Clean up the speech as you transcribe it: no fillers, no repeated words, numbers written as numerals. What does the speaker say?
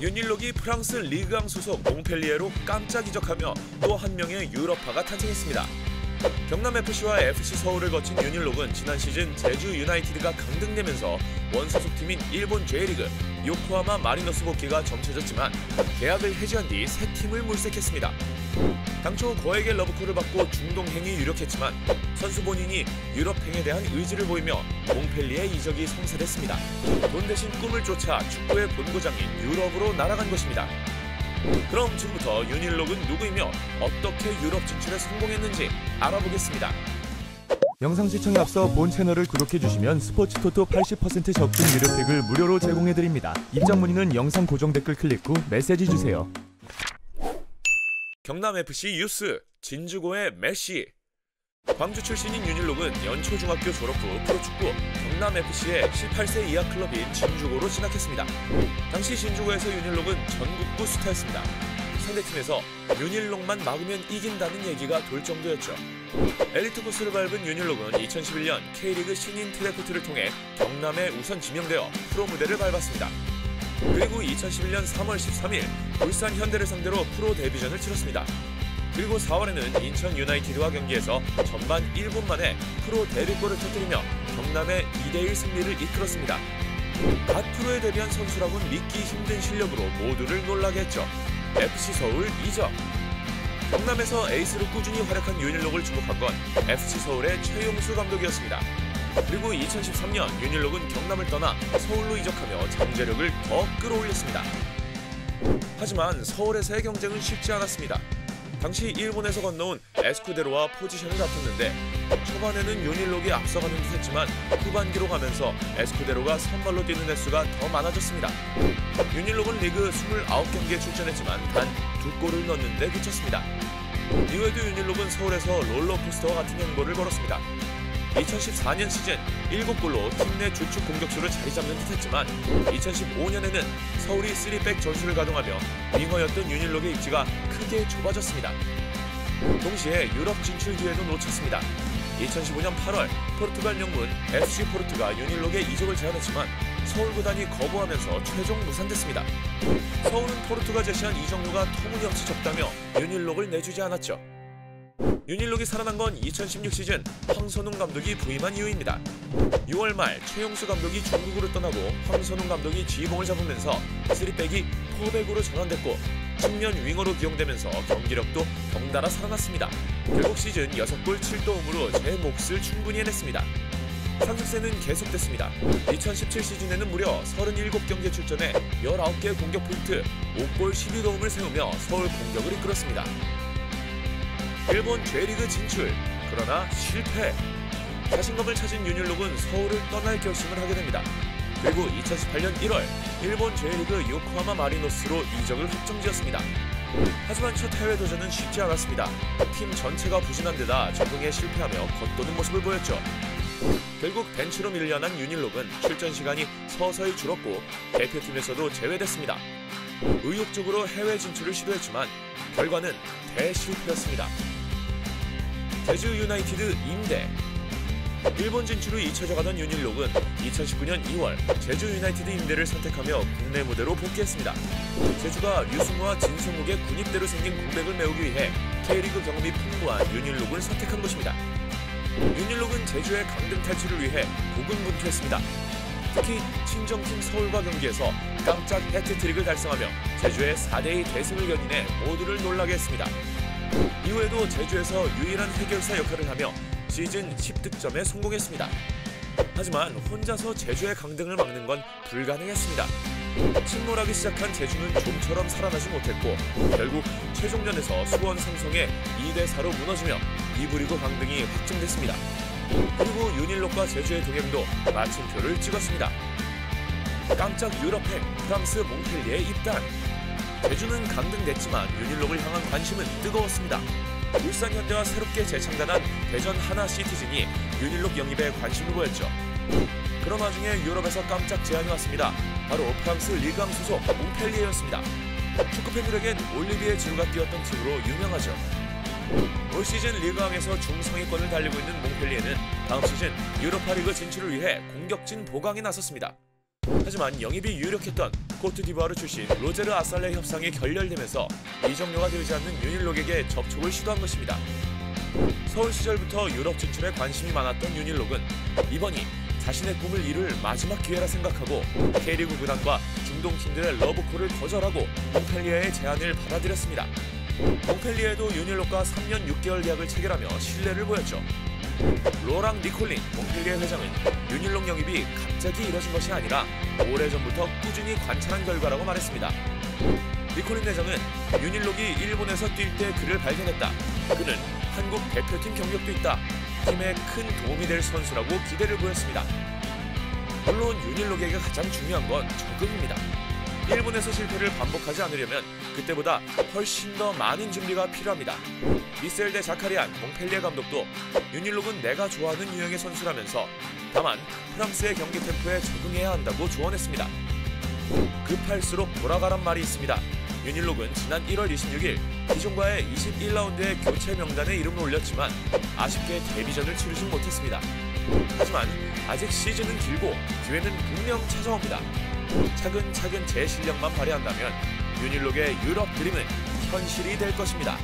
윤일록이 프랑스 리그앙 소속 몽펠리에로 깜짝 이적하며 또 한 명의 유럽파가 탄생했습니다. 경남FC와 FC 서울을 거친 윤일록은 지난 시즌 제주 유나이티드가 강등되면서 원소속팀인 일본 J리그 요코하마 마리너스 복귀가 점쳐졌지만 계약을 해지한 뒤 새 팀을 물색했습니다. 당초 거액의 러브콜을 받고 중동행이 유력했지만 선수 본인이 유럽행에 대한 의지를 보이며 몽펠리에 이적이 성사됐습니다. 돈 대신 꿈을 쫓아 축구의 본고장인 유럽으로 날아간 것입니다. 그럼 지금부터 윤일록은 누구이며 어떻게 유럽 진출에 성공했는지 알아보겠습니다. 영상 시청에 앞서 본 채널을 구독해주시면 스포츠토토 80% 적금 유료팩을 무료로 제공해드립니다. 입장 문의는 영상 고정 댓글 클릭 후 메시지 주세요. 경남FC 유스, 진주고의 메시. 광주 출신인 윤일록은 연초중학교 졸업 후 프로축구 경남FC의 18세 이하 클럽인 진주고로 진학했습니다. 당시 진주고에서 윤일록은 전국구 스타였습니다. 상대팀에서 윤일록만 막으면 이긴다는 얘기가 돌 정도였죠. 엘리트 코스를 밟은 윤일록은 2011년 K리그 신인 트래프트를 통해 경남에 우선 지명되어 프로 무대를 밟았습니다. 그리고 2011년 3월 13일 울산 현대를 상대로 프로 데뷔전을 치렀습니다. 그리고 4월에는 인천 유나이티드와 경기에서 전반 1분 만에 프로 데뷔골을 터뜨리며 경남의 2대1 승리를 이끌었습니다. 갓 프로에 데뷔한 선수라고는 믿기 힘든 실력으로 모두를 놀라게 했죠. FC 서울 이적. 경남에서 에이스로 꾸준히 활약한 윤일록을 주목한 건 FC 서울의 최용수 감독이었습니다. 그리고 2013년 윤일록은 경남을 떠나 서울로 이적하며 잠재력을 더 끌어올렸습니다. 하지만 서울에서의 경쟁은 쉽지 않았습니다. 당시 일본에서 건너온 에스쿠데로와 포지션을 다퉜는데 초반에는 윤일록이 앞서가는 듯했지만 후반기로 가면서 에스쿠데로가 선발로 뛰는 횟수가 더 많아졌습니다. 윤일록은 리그 29경기에 출전했지만 단 2골을 넣는데 그쳤습니다. 이후에도 윤일록은 서울에서 롤러코스터와 같은 행보를 걸었습니다. 2014년 시즌 7골로 팀 내 주축 공격수를 자리 잡는 듯했지만 2015년에는 서울이 3백 전술을 가동하며 윙어였던 윤일록의 입지가 크게 좁아졌습니다. 동시에 유럽 진출 기회도 놓쳤습니다. 2015년 8월 포르투갈 명문 FC 포르투가 윤일록의 이적을 제안했지만 서울 구단이 거부하면서 최종 무산됐습니다. 서울은 포르투가 제시한 이적료가 터무니없이 적다며 윤일록을 내주지 않았죠. 윤일록이 살아난 건 2016 시즌 황선홍 감독이 부임한 이후입니다. 6월 말 최용수 감독이 중국으로 떠나고 황선홍 감독이 지휘봉을 잡으면서 3백이 4백으로 전환됐고 측면 윙어로 기용되면서 경기력도 덩달아 살아났습니다. 결국 시즌 6골 7도움으로 제 몫을 충분히 해냈습니다. 상승세는 계속됐습니다. 2017 시즌에는 무려 37경기에 출전해 19개 공격 포인트, 5골 12도움을 세우며 서울 공격을 이끌었습니다. 일본 J리그 진출, 그러나 실패. 자신감을 찾은 윤일록은 서울을 떠날 결심을 하게 됩니다. 그리고 2018년 1월 일본 J리그 요코하마 마리노스로 이적을 확정지었습니다. 하지만 첫 해외 도전은 쉽지 않았습니다. 팀 전체가 부진한 데다 적응에 실패하며 겉도는 모습을 보였죠. 결국 벤치로 밀려난 윤일록은 출전 시간이 서서히 줄었고 대표팀에서도 제외됐습니다. 의욕적으로 해외 진출을 시도했지만 결과는 대실패였습니다. 제주 유나이티드 임대. 일본 진출을 잊혀져가던 윤일록은 2019년 2월 제주 유나이티드 임대를 선택하며 국내 무대로 복귀했습니다. 제주가 류승우와 진성욱의 군입대로 생긴 공백을 메우기 위해 K리그 경험이 풍부한 윤일록을 선택한 것입니다. 윤일록은 제주의 강등 탈출을 위해 고군분투했습니다. 특히 친정팀 서울과 경기에서 깜짝 해트트릭을 달성하며 제주의 4대2 대승을 견인해 모두를 놀라게 했습니다. 이후에도 제주에서 유일한 해결사 역할을 하며 시즌 10득점에 성공했습니다. 하지만 혼자서 제주의 강등을 막는 건 불가능했습니다. 침몰하기 시작한 제주는 좀처럼 살아나지 못했고 결국 최종전에서 수원 삼성에 2대4로 무너지며 2부 리그 강등이 확정됐습니다. 그리고 윤일록과 제주의 동행도 마침표를 찍었습니다. 깜짝 유럽행 프랑스 몽펠리에 입단. 제주는 강등됐지만 윤일록을 향한 관심은 뜨거웠습니다. 울산 현대와 새롭게 재창단한 대전 하나 시티즌이 윤일록 영입에 관심을 보였죠. 그런 와중에 유럽에서 깜짝 제안이 왔습니다. 바로 프랑스 리그앙 소속 몽펠리에였습니다. 축구팬들에겐 올리비에 지루가 뛰었던 팀으로 유명하죠. 올 시즌 리그앙에서 중상위권을 달리고 있는 몽펠리에는 다음 시즌 유로파리그 진출을 위해 공격진 보강에 나섰습니다. 하지만 영입이 유력했던 코트디부아르 출신 로제르 아살레 협상이 결렬되면서 이적료가 되지 않는 윤일록에게 접촉을 시도한 것입니다. 서울 시절부터 유럽 진출에 관심이 많았던 윤일록은 이번이 자신의 꿈을 이룰 마지막 기회라 생각하고 K리그 구단과 중동 팀들의 러브콜을 거절하고 몽펠리에의 제안을 받아들였습니다. 몽펠리에도 윤일록과 3년 6개월 계약을 체결하며 신뢰를 보였죠. 로랑 니콜린 몽펠리에 회장은 윤일록 영입이 갑자기 이뤄진 것이 아니라 오래전부터 꾸준히 관찰한 결과라고 말했습니다. 니콜린 회장은 윤일록이 일본에서 뛸 때 그를 발견했다. 그는 한국 대표팀 경력도 있다. 팀에 큰 도움이 될 선수라고 기대를 보였습니다. 물론 윤일록에게 가장 중요한 건 적응입니다. 일본에서 실패를 반복하지 않으려면 그때보다 훨씬 더 많은 준비가 필요합니다. 미셀 데 자카리안 몽펠리에 감독도 윤일록은 내가 좋아하는 유형의 선수라면서 다만 프랑스의 경기 템포에 적응해야 한다고 조언했습니다. 급할수록 돌아가란 말이 있습니다. 윤일록은 지난 1월 26일 기존과의 21라운드의 교체 명단에 이름을 올렸지만 아쉽게 데뷔전을 치르진 못했습니다. 하지만 아직 시즌은 길고 기회는 분명 찾아옵니다. 차근차근 제 실력만 발휘한다면 윤일록의 유럽 드림은 현실이 될 것입니다.